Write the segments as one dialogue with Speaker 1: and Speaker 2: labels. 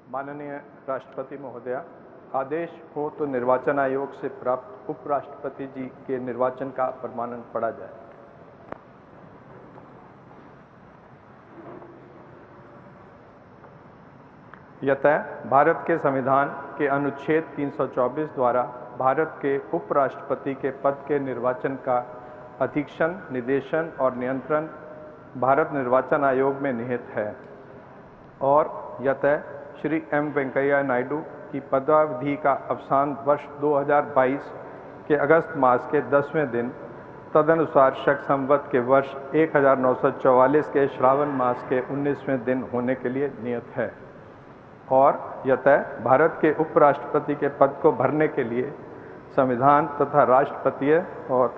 Speaker 1: माननीय राष्ट्रपति महोदया, आदेश हो तो निर्वाचन आयोग से प्राप्त उपराष्ट्रपति जी के निर्वाचन का प्रमाणन पढ़ा जाए। यतः भारत के संविधान के अनुच्छेद 324 द्वारा भारत के उपराष्ट्रपति के पद के निर्वाचन का अधीक्षण, निर्देशन और नियंत्रण भारत निर्वाचन आयोग में निहित है और यतः श्री एम वेंकैया नायडू की पदावधि का अवसान वर्ष 2022 के अगस्त मास के 10वें दिन तदनुसार शक संवत के वर्ष 1944 के श्रावण मास के 19वें दिन होने के लिए नियत है और यतः भारत के उपराष्ट्रपति के पद को भरने के लिए संविधान तथा राष्ट्रपतीय और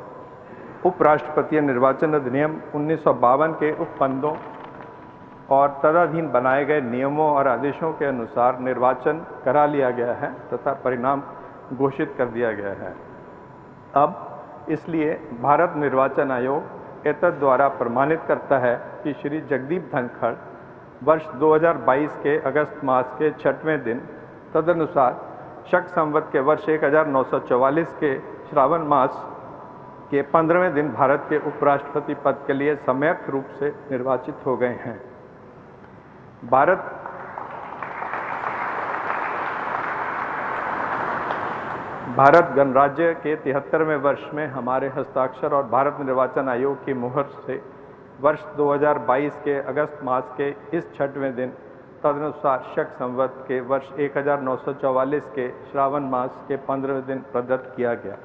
Speaker 1: उपराष्ट्रपतीय निर्वाचन अधिनियम 1952 के उपबंधों और तदधीन बनाए गए नियमों और आदेशों के अनुसार निर्वाचन करा लिया गया है तथा परिणाम घोषित कर दिया गया है। अब इसलिए भारत निर्वाचन आयोग एतद द्वारा प्रमाणित करता है कि श्री जगदीप धनखड़ वर्ष 2022 के अगस्त मास के 6वें दिन तदनुसार शक संवत के वर्ष 1944 के श्रावण मास के 15वें दिन भारत के उपराष्ट्रपति पद के लिए सम्यक रूप से निर्वाचित हो गए हैं। भारत गणराज्य के 73वें वर्ष में हमारे हस्ताक्षर और भारत निर्वाचन आयोग की मुहर से वर्ष 2022 के अगस्त मास के इस 6वें दिन तदनुसार शक संवत के वर्ष 1944 के श्रावण मास के 15वें दिन प्रदत्त किया गया।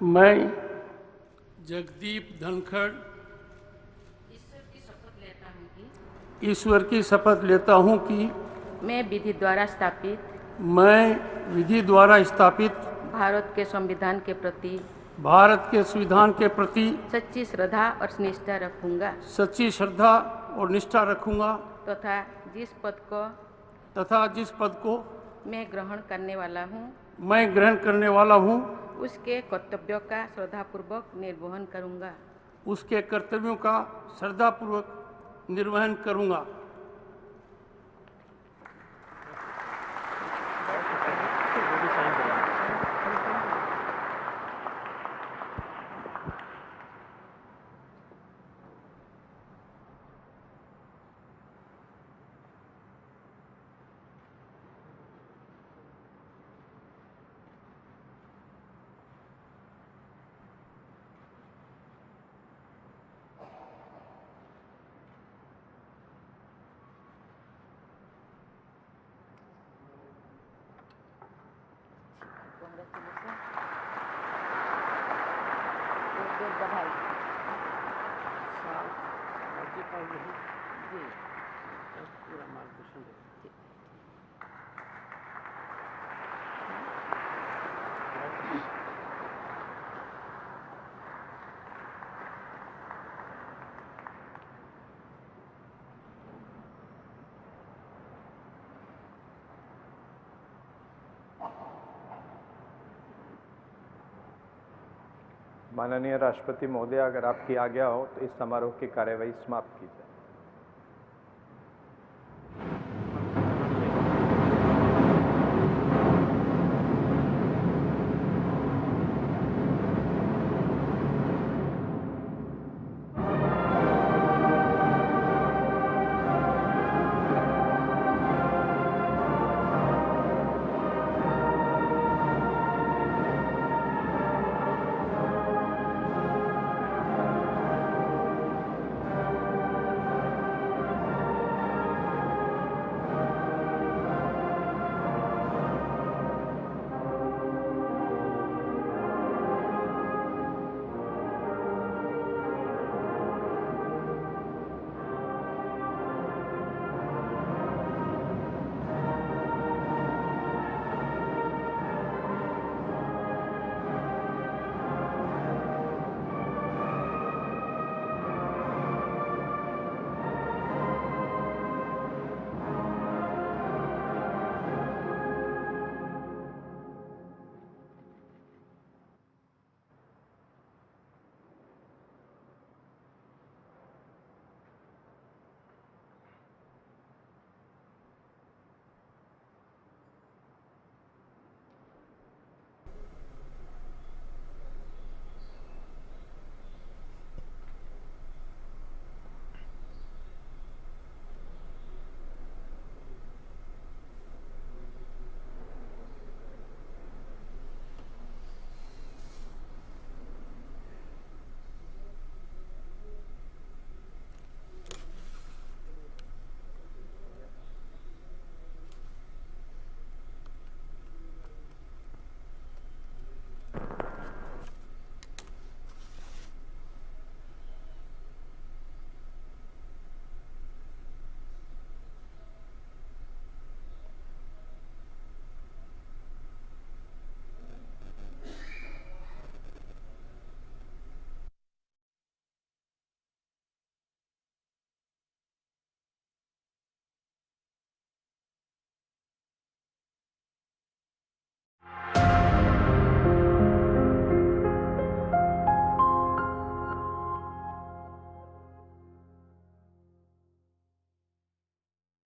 Speaker 2: मैं जगदीप धनखड़ ईश्वर की शपथ लेता हूँ कि
Speaker 3: मैं विधि द्वारा स्थापित
Speaker 2: भारत के संविधान के प्रति
Speaker 3: सच्ची श्रद्धा और निष्ठा रखूंगा
Speaker 2: तथा जिस पद को
Speaker 3: मैं ग्रहण करने वाला हूँ उसके कर्तव्यों का श्रद्धापूर्वक निर्वहन करूंगा।
Speaker 1: माननीय राष्ट्रपति महोदय, अगर आपकी आज्ञा हो तो इस समारोह की कार्यवाही समाप्त की जाए।